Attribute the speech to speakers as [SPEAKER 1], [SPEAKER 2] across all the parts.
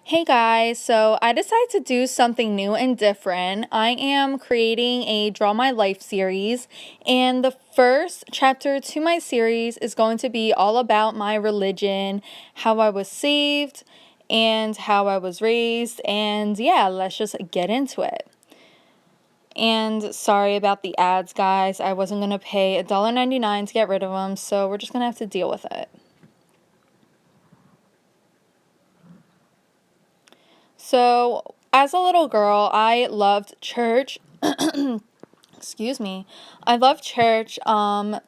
[SPEAKER 1] Hey guys, so I decided to do something new and different. I am creating a Draw My Life series, and the first chapter to my series is going to be all about my religion, how I was saved, and how I was raised. And yeah, let's just get into it. And sorry about the ads, guys. I wasn't going to pay $1.99 to get rid of them, so we're just going to have to deal with it. So, as a little girl, I loved church. Excuse me. I loved church. My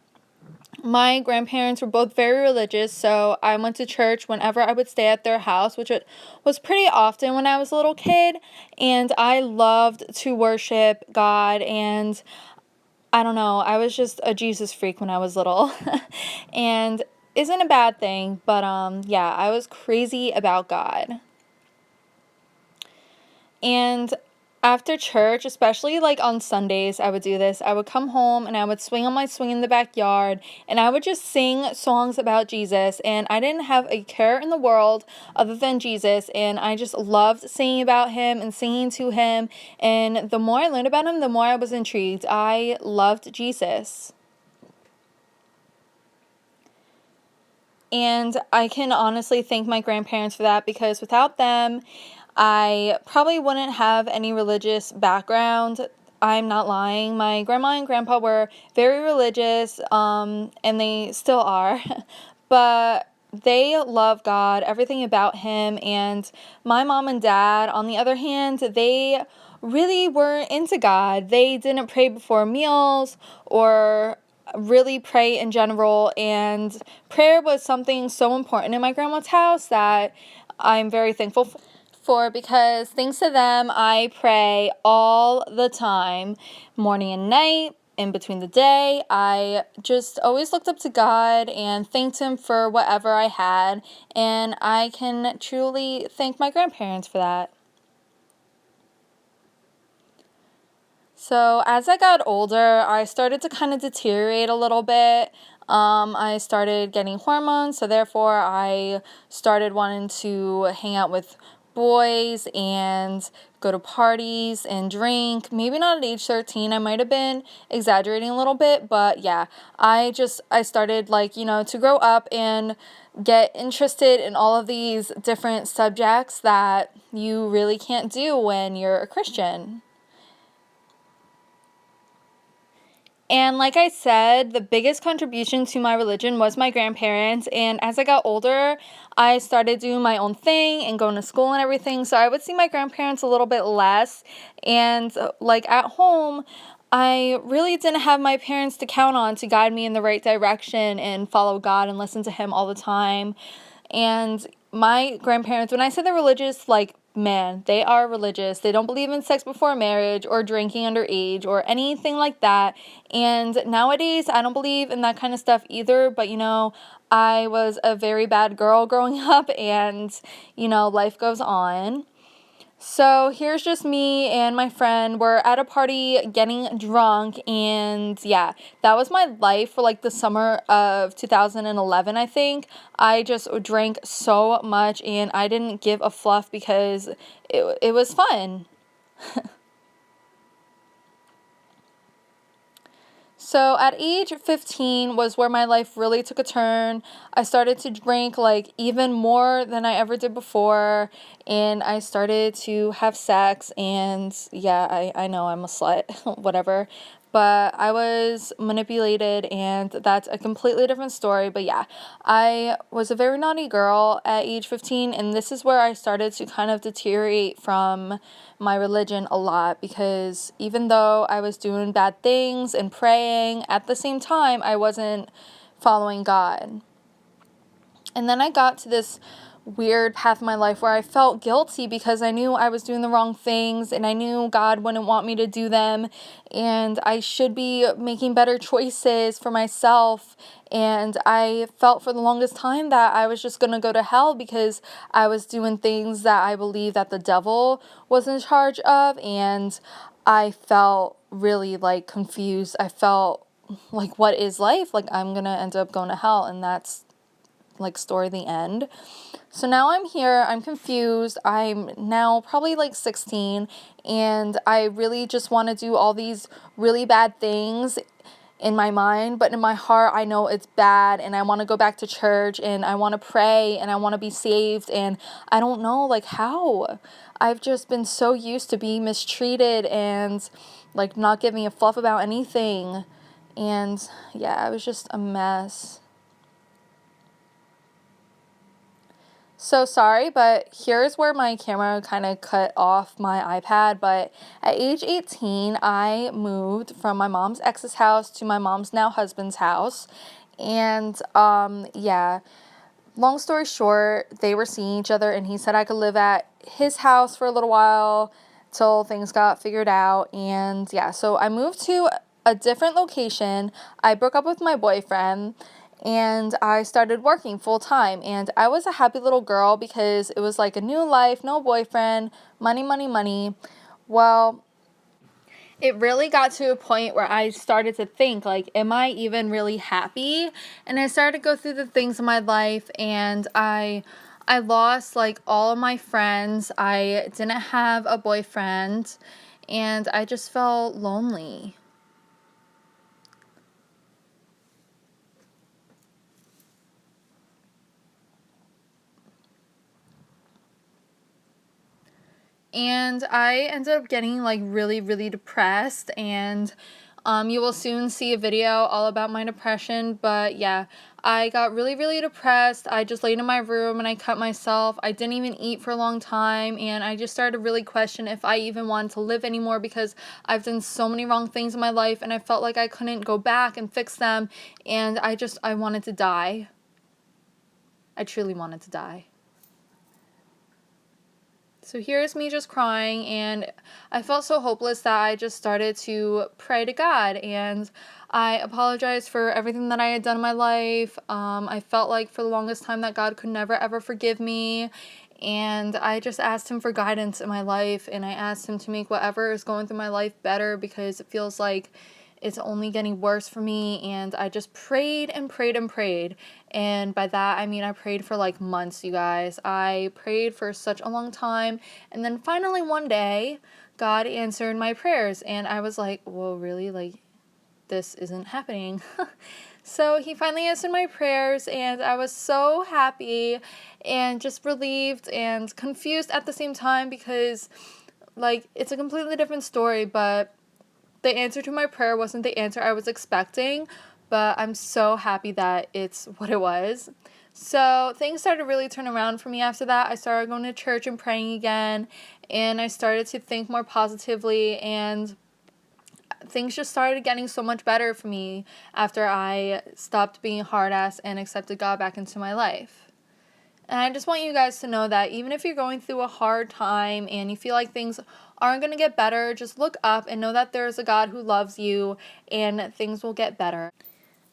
[SPEAKER 1] grandparents were both very religious, so I went to church whenever I would stay at their house, which it was pretty often when I was a little kid. And I loved to worship God, and I don't know, I was just a Jesus freak when I was little. And isn't a bad thing, but yeah, I was crazy about God. And after church, especially like on Sundays, I would do this. I would come home and I would swing on my swing in the backyard and I would just sing songs about Jesus. And I didn't have a care in the world other than Jesus. And I just loved singing about him and singing to him. And the more I learned about him, the more I was intrigued. I loved Jesus. And I can honestly thank my grandparents for that because without them, I probably wouldn't have any religious background. I'm not lying. My grandma and grandpa were very religious, and they still are. But they love God, everything about him. And my mom and dad, on the other hand, they really weren't into God. They didn't pray before meals or really pray in general, and prayer was something so important in my grandma's house that I'm very thankful for because thanks to them I pray all the time, morning and night, in between the day. I just always looked up to God and thanked him for whatever I had, and I can truly thank my grandparents for that. So as I got older, I started to kind of deteriorate a little bit. I started getting hormones, so therefore I started wanting to hang out with boys and go to parties and drink. Maybe not at age 13. I might have been exaggerating a little bit, but yeah, I started to grow up and get interested in all of these different subjects that you really can't do when you're a Christian. And like I said, the biggest contribution to my religion was my grandparents. And as I got older, I started doing my own thing and going to school and everything. So I would see my grandparents a little bit less. And like at home, I really didn't have my parents to count on to guide me in the right direction and follow God and listen to him all the time. And my grandparents, when I say they're religious, like, man, they are religious. They don't believe in sex before marriage or drinking underage or anything like that. And nowadays, I don't believe in that kind of stuff either. But, I was a very bad girl growing up, and, life goes on. So here's just me and my friend. We're at a party getting drunk, and yeah, that was my life for like the summer of 2011, I think. I just drank so much and I didn't give a fluff because it was fun. So at age 15 was where my life really took a turn. I started to drink like even more than I ever did before, and I started to have sex, and yeah, I know I'm a slut, whatever. But I was manipulated, and that's a completely different story. But yeah, I was a very naughty girl at age 15, and this is where I started to kind of deteriorate from my religion a lot because even though I was doing bad things and praying, at the same time, I wasn't following God. And then I got to this weird path in my life where I felt guilty because I knew I was doing the wrong things and I knew God wouldn't want me to do them and I should be making better choices for myself. And I felt for the longest time that I was just going to go to hell because I was doing things that I believe that the devil was in charge of, and I felt really like confused. I felt like, what is life? Like, I'm going to end up going to hell, and like story the end. So now I'm here, I'm confused. I'm now probably like 16, and I really just want to do all these really bad things in my mind, but in my heart I know it's bad, and I want to go back to church, and I want to pray, and I want to be saved, and I don't know like how. I've just been so used to being mistreated and like not giving a fluff about anything, and yeah, it was just a mess. So sorry, but here's where my camera kind of cut off my iPad. But at age 18, I moved from my mom's ex's house to my mom's now husband's house. And yeah, long story short, they were seeing each other, and he said I could live at his house for a little while till things got figured out. And yeah, so I moved to a different location. I broke up with my boyfriend, and I started working full time, and I was a happy little girl because it was like a new life, no boyfriend, money, money, money. Well, it really got to a point where I started to think, like, am I even really happy? And I started to go through the things in my life, and I lost like all of my friends. I didn't have a boyfriend, and I just felt lonely. And I ended up getting like really, really depressed, and you will soon see a video all about my depression. But yeah, I got really, really depressed. I just laid in my room and I cut myself. I didn't even eat for a long time, and I just started to really question if I even wanted to live anymore, because I've done so many wrong things in my life, and I felt like I couldn't go back and fix them, and I wanted to die. I truly wanted to die. So here's me just crying, and I felt so hopeless that I just started to pray to God, and I apologized for everything that I had done in my life. I felt like for the longest time that God could never ever forgive me, and I just asked Him for guidance in my life, and I asked Him to make whatever is going through my life better, because it feels like it's only getting worse for me. And I just prayed and prayed and prayed. And by that, I mean I prayed for like months, you guys. I prayed for such a long time. And then finally one day, God answered my prayers. And I was like, whoa, really? Like, this isn't happening. So He finally answered my prayers, and I was so happy and just relieved and confused at the same time, because like it's a completely different story, but the answer to my prayer wasn't the answer I was expecting, but I'm so happy that it's what it was. So things started to really turn around for me after that. I started going to church and praying again, and I started to think more positively, and things just started getting so much better for me after I stopped being a hard ass and accepted God back into my life. And I just want you guys to know that even if you're going through a hard time and you feel like things aren't going to get better, just look up and know that there's a God who loves you, and things will get better.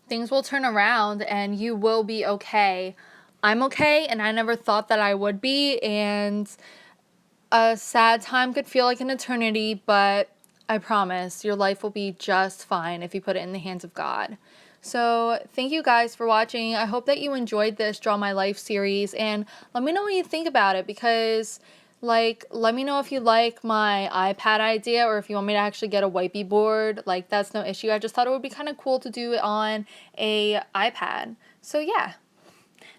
[SPEAKER 1] Things will turn around and you will be okay. I'm okay, and I never thought that I would be, and a sad time could feel like an eternity, but I promise your life will be just fine if you put it in the hands of God. So thank you guys for watching. I hope that you enjoyed this Draw My Life series, and let me know what you think about it, because like, let me know if you like my iPad idea, or if you want me to actually get a wipey board. Like, that's no issue. I just thought it would be kind of cool to do it on a iPad. So yeah,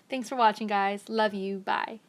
[SPEAKER 1] thanks for watching, guys. Love you. Bye.